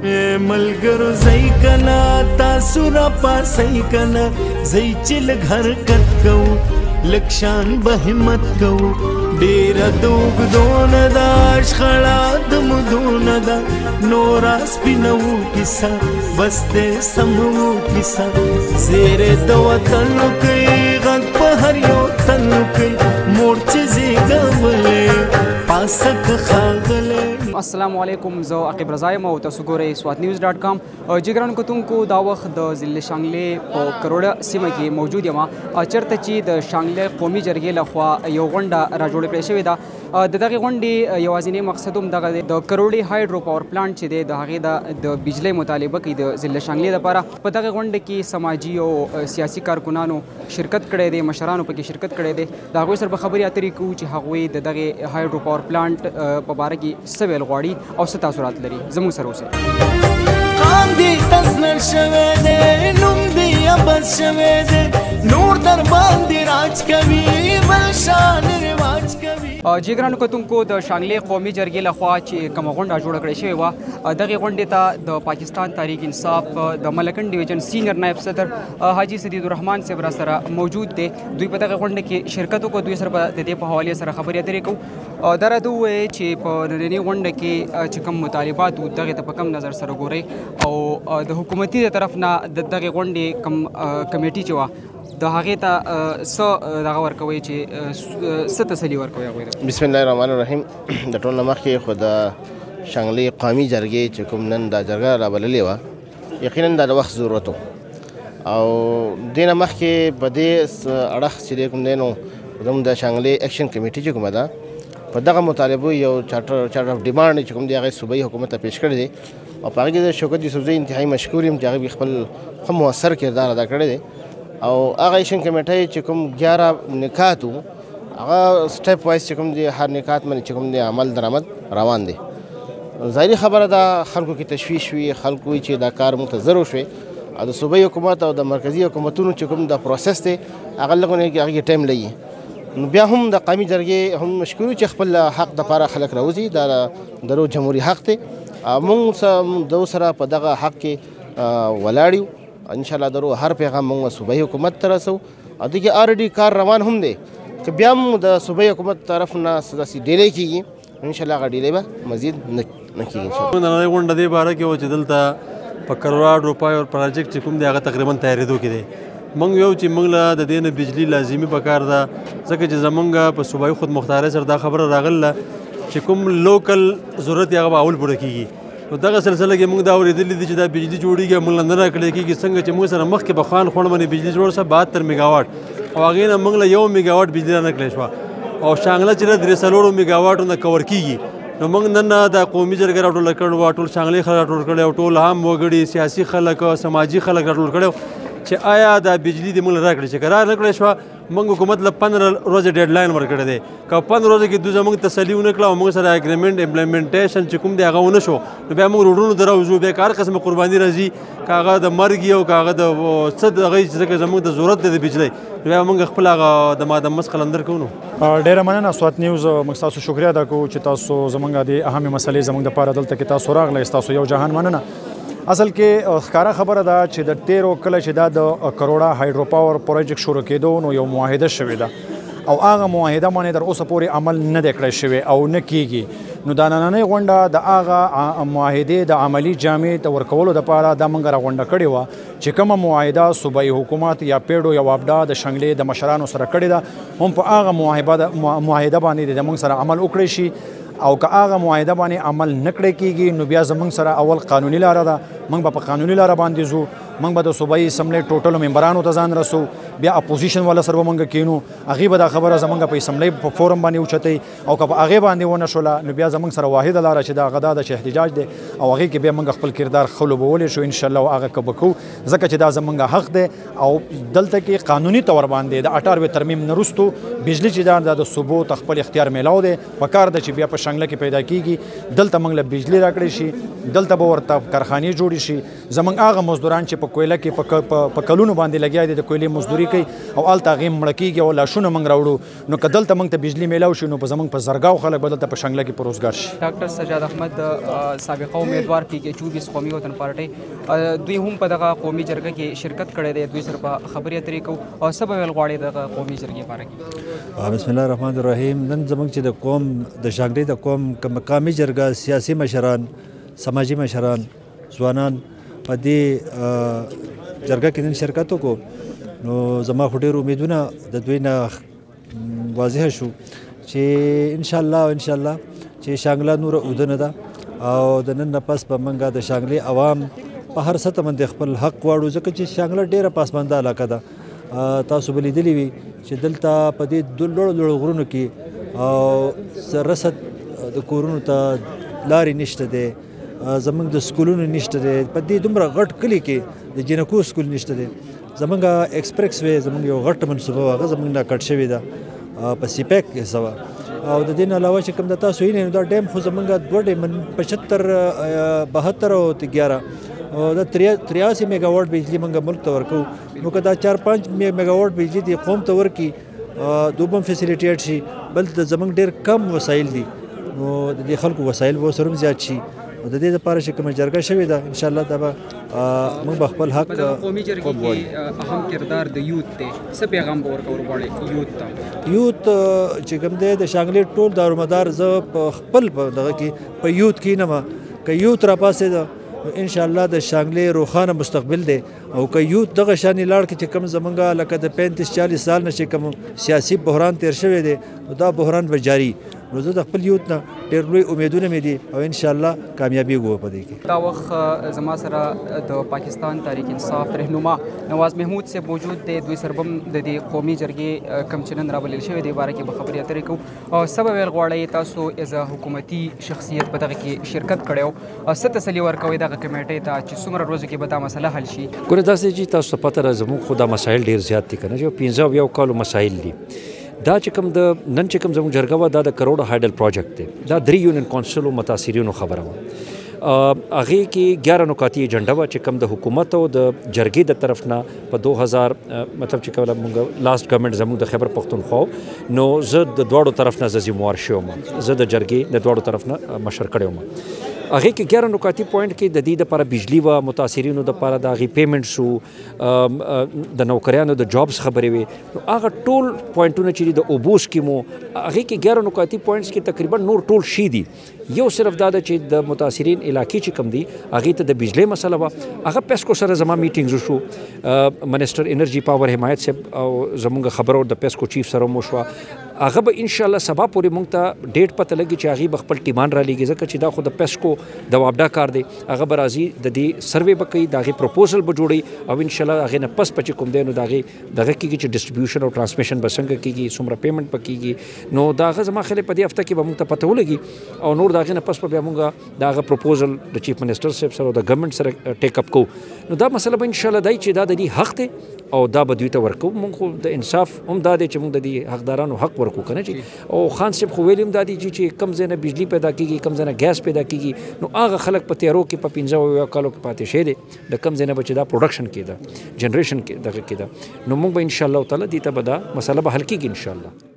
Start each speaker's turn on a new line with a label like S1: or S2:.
S1: ملګرو زئی کنا تاسو را پاسئی کنا زئی چې لږ حرکت کوو لږ شان به همت کوو ډېره د اوږدونه ده شخړه د مودونه ده نوره سپینه وو کیسه بس دی سمه وو کیسه زیری د وطن کوي غږ په هر یو تن کوي موړ چې زیږولی پاسک ښاغلی
S2: السلام علیکم زه عقیب رضا یم او تاسو ګورئ SWAT-News.com. جګران کتونکو دا وخت د ضلع شانګلې په کروړه سیمه کې موجود یم چېرته چې د شانګلې قومي جرګې لخوا یو غونډه راجوړه کړې شوې ده. د دغې غونډې یوازینی مقصد هم دغه دی د کروړې هایډرو پاور پلانټ چې دی د هغې د بجلۍ مطالبه کوي د ضلع شانګلې لپاره. په دغه غونډه کې سماجي او سیاسي کارکنانو شرکت کړی دی مشرانو پکې شرکت کړی دی. د هغوی سره به خبرې اترې کوو چې هغوی د دغې هایډرو پاور پلانټ په باره کې څه ویل غواړي او څه تاثرات لري. زموږ سره اوسئ.
S1: قام دې تسلل شوی دی نوم دې ابد شوی دی نور در باندې راج کوي بل شان رواج کوي.
S2: جګرانو کتونکو د شانګلې قومي جرګې لخوا چې کومه غونډه جوړه کړې شوې وه دغې غونډې ته د پاکستان تحریک انصاف د ملکن ډیویژن سینیئر نایب صدر حاجي سدید الرحمن صاحب را سره موجود دی. دوی په دغه غونډه کې شرکت وکړو. دوی سره د دې په حوالې سره خبرې اترې کوو. دا راته ووایي چې په نننۍ غونډه کې چې کوم مطالبات وو دغې ته په کم نظر سره ګورئ او د حکومتي د طرف نه د دغې غونډې کوم کمیټي چې وه د هغې ته څه دغه ورکوئ چې څه تسلي ورکوئ هغوی ته؟
S3: بسم الله الرحمن الرحیم. د ټول نه مخکې خو د شانګلې قومي جرګې چې کوم نن دا جرګه رابللې وه یقینا دا د وخت ضرورت و او دې نه مخکې په دې اړخ چې دی کوم دی نو زموږ د شانګلې اکشن کمیټي چې کومه ده په دغه مطالبو یو چارټر اف ډیمانډ چې کوم دی هغه صوبایي حکومت ته پیش کړی دی او په هغې کې د شوکت یوسفزۍ انتهایي مشکور یم چې هغه خپل ښه مؤثر کردار ادا کړی دی او هغه ایشن کمیټۍ چې کوم 11 نکات وو هغه سټیپ وایز چې کوم دی هر نکات باندې چې کوم دی عمل درآمد روان دی. ظاهري خبره ده خلکو کې تشویش وي خلکو وایي چې دا کار موږ ته ضرور شوی او د صوبایي حکومت او د مرکزي حکومتونو چې کوم دا پروسس دی هغه لږونه کې هغې ټایم لګي. نو بیا هم د قومي جرګې هم مشکور چې خپل حق دپاره خلک راوځي دا د روغ جمهوري حق دی. موږ د سره په دغه حق کې ولاړ یو انشاءالله درو هر پیغام موږ صوبایي حکومت ته رسو او دغې آلریډي کار روان هم دی که بیا هم د صوبایي حکومت طرف نه داسې ډیلی کېږي انشاءالله هغه ډیلی به مزید نه کېږي.
S4: نننۍ غونډه دې باره کې وه چې دلته په کروړه روپیو پروجیکټ چې کوم دی هغه تقریبا تیارېدو کې دی. موږ ویو چې موږ له د دې نه بجلي لازمي پکار ده ځکه چې زموږ په صوبایي خودمختارۍ سره دا خبره راغله چې کوم لوکل ضرورت یې هغه به اول پوره کېږي. نو دغه سلسله کې موږ دا اورېدلي دي چې دا بجلي جوړېږي موږ له نه راکړی کېږي څنګه چې موږ سره مخکې په خوان خوڼ باندې بجلي جوړه شوه 72 میګاواټ او هغې نه موږ له 1 میګاواټ بجلي را نه کړی شوه او شانګله چې له 3 میګاواټو نه کور کېږي. نو موږ نن د قومي جرګه راټوله کړې وه ټول شانګلې خلک راټول کړی او ټول عام وګړي سیاسي خلک سماجي خلک راټول کړی چې آیا دا بجلي دې موږ راکړي چې که را نه کړی شوه موږ حکومت له 15 ورځې ډیډلاین ورکړی دی که 15 ورځو کې دوی زموږ تسلي ونه کړه او موږ سره اګریمنټ امپلیمنټیشن چې کوم دی هغه ونه شو نو بیا موږ روډونو ته راوځو بیا که هر قسمه قرباني راځي که هغه د مرګ او که هغه د څه د هغه ځکه زموږ د ضرورت دی د بجلۍ نو بیا موږ خپل هغه د مادمس قلندر کوو. نو
S5: ډېره مننه SWAT نیوز موږ ستاسو شکریه ادا کوو چې تاسو زموږ د اهمې مسلې زموږ دپاره دلته کې تاسو راغلی ستاسو یو جهان مننه. اصل کې ښکاره خبره ده چې د تیرو کله چې دا د کروړه هایډرو پاور پروجیکټ شروع کېدو نو یو معاهده شوې ده او هغه معاهده باندې تر اوسه پورې عمل نه دی کړی شوی او نه کېږي. نو دا نننۍ غونډه د هغه معاهدې د عملي جامې ته ورکولو دپاره دا موږ راغونډه کړې وه چې کومه معاهده صوبایي حکومت یا پیډو یا وابډا د شانګلې د مشرانو سره کړې ده هم په هغه معاهده باندې د موږ سره عمل وکړی شي او که هغه معاهده باندې عمل نه کړی کېږي نو بیا زموږ سره اول قانوني لاره ده موږ به په قانوني لاره باندې ځو موږ به د صوبایي اسمبلۍ ټوټلو ممبرانو ته ځان رسو بیا اپوزیشن والا سره به موږ کینو هغې به دا خبره زموږ په اسمبلۍ په فورم باندې اوچتوي او که په هغې باندې ونه شوله نو بیا زموږ سره واحده لاره چې د هغه دا ده چې احتجاج دی او هغې کې بیا موږ خپل کردار ښه لوبولی شو انشاءالله او هغه که به کوو ځکه چې دا زموږ حق دی او دلته کې قانوني طور باندې د 98 ترمیم نه وروستو بجلي چې دا د صوبو ته خپل اختیار میلاو دی په کار ده چې بیا په شانګله کې پیدا کېږي دلته موږ له بجلي راکړی شي دلته به ورته کارخانې جوړې شي. زموږ هغه مزدوران چې په کویله کې په کلونو باندې لګیا دي د کویلې مزدوري کوي او هلته هغې مړه کېږي او لاشونه موږ راوړو، نو که دلته موږ ته بجلي میلاو شي نو په زموږ په زرګاو خلک به دلته په شنګله کې په روزګار شي.
S2: ډاکټر سجاد احمد سابقه امیدوار PK 24 قومي وطن پارټۍ، دوی هم په دغه قومي جرګه کې شرکت کړی دی. دوی سره په خبرې اترې کوو او څه به ویل غواړي دغه قومي جرګې باره کې؟
S6: بسم الله الرحمن الرحیم. نن زموږ چې د قوم د شانګلې د قوم مقامي جرګه، سیاسي مشران، سماجي مشران، ځوانان په دې جرګه کې نن شرکت وکړو، نو زما خو ډېر امیدونه د دوی نه واضح شو چې انشاءالله چې شانګله نوره اوده نه ده او د نن نه پس به موږ د شانګلې عوام په هر سطح باندې خپل حق غواړو، ځکه چې شانګله ډېره پاسمانده علاقه ده. تاسو به لیدلي وي چې دلته په دې لوړو غرونو کې او رسد د کورونو ته لارې نشته دی، زموږ د سکولونو نشته دی، په دې دومره غټ کلي کې د جنکو سکول نشته دی. زموږ ایکسپریکس وی زموږ یو غټ منصوبه هغه زموږ نه کټ شوې ده په سیپیک کې سوه، او د دې نه علاوه چې کوم د تاسو وینئ نو دا ډیم خو زموږ 2 ډیمن 75 72 او 11 او دا 83 میگا واټ بجلی موږ ملک ته ورکو، نو که دا 4-5 میگا واټ بجلی دی قوم ته ورکي دوبم فیسیلیټیټ شي، بل د زموږ ډېر کم وسایل دي، نو د دې خلکو وسایل به ورسره هم زیات شي. او د دې لپاره چې کومه جرګه شوې ده انشاءالله دا به موږ به خپل حق
S2: په دغه قومي جرګې کې اهم کردار د یوت دی. څه پیغام به ورکول غواړئ یوت ته؟
S6: یوت چې کوم دی د شانګلې ټول دارومدار زه په خپل په دغه کې په یوت کې نه ما که یوت را پاسېده ان شاء الله د شانګلې روښانه مستقبل دی، او که یوت دغه شانې لاړ کې چې کوم زمونږ لکه د 35-40 سال نه چې کوم سیاسي بحران تیر شوی دی نو دا بحران به جاري. نو زه د خپل یوت نه ډېر لوی امیدونه مې دي او ان شاء الله کامیابي وګورو په دې کې.
S2: دا وخت زما سره د پاکستان تحریک انصاف رهنما نواز محمود صاحب موجود دی. دوی سره هم د دې قومي جرګې کوم چې نن رابلل شوی دی باره کې به خبرې اترې کوو او څه به ویل غواړئ تاسو ایز حکومتي شخصیت په دغه کې شرکت کړی او څه تسلي ورکوئ دغه کمیټې ته چې څومره ورځو کې به دا مسله حل شي؟
S7: ګوره داسې چې تاسو ته پته ده زموږ خو دا مسایل ډېر زیات دي که نه، چې 15 کالو مسایل دي. دا چې کوم د نن چې کوم زموږ جرګه وه دا د کروړه هایډل پروجیکټ دی، دا 3 یونین کونسل او متاثرینو خبره وه. هغې کې 11 نکاتي ایجنډه وه چې کوم د حکومت او د جرګې د طرف نه په 2000 مطلب چې کله موږ لاست ګورنمنټ زموږ د خیبر پښتونخوا نو زه د دواړو طرف نه زه ذموار شوم، زه د جرګې د دواړو طرف نه مشر کړی وم. هغې کې 11 نکاتي پوینټ کې د دې دپاره بجلي وه، متاثرینو دپاره د هغې پیمنټس وو، د نوکریانو د جابس خبرې وې، نو هغه ټول پوینټونه چې دي د اوبو سکیم وو هغې کې 11 نکاتي پوینټس کې تقریبا نور ټول شي دي. یو صرف دا ده چې د متاثرین علاقې چې کوم دي هغې ته د بجلۍ مسله وه، هغه پیسکو سره زما میټینګز وشو، منسټر انرژي پاور حمایت صاحب او زموږ خبرو د پیسکو چیف سره هم وشوه. هغه به انشاءالله سبا پورې موږ ته ډیټ پته لګي چې هغې به خپل ټیمان را لیږي، ځکه چې دا خو د پیسکو د وابډا کار دی. هغه به راځي د دې سروې به کوي، د هغې پروپوزل به جوړوي او انشاءالله هغې نه پس به چې کوم دی نو د هغې دغه کېږي چې ډسټریبیوشن او ټرانسمیشن به څنګه کېږي، څومره پیمنټ به کېږي. نو د هغه زما خیال په دې هفته کې به موږ ته پته ولګي او نور د هغې نه پس به بیا موږ د هغه پروپوزل د چیف منسټر صاحب سره او د ګورنمنټ سره ټیک اپ کوو. نو دا مسله به انشاءالله دی چې دا د دې حق دی او دا به دوی ته ورکوو. موږ خو د انصاف هم دا دی چې موږ د دې حقدارانو حق ورکوو که نه چې او خان صاحب خو ویلي هم دا دي چې کم ځای نه بجلي پیدا کېږي، کم ځای نه ګیس پیدا کېږي، نو هغه خلک په تیارو کې په 15 کالو کې پاتې شوي دي، د کم ځای نه به چې دا پروډکشن کېده، جنریشن دغه کېده، نو موږ به انشاءالله تعالی دې ته به دا مسله به حل کېږي انشاءالله.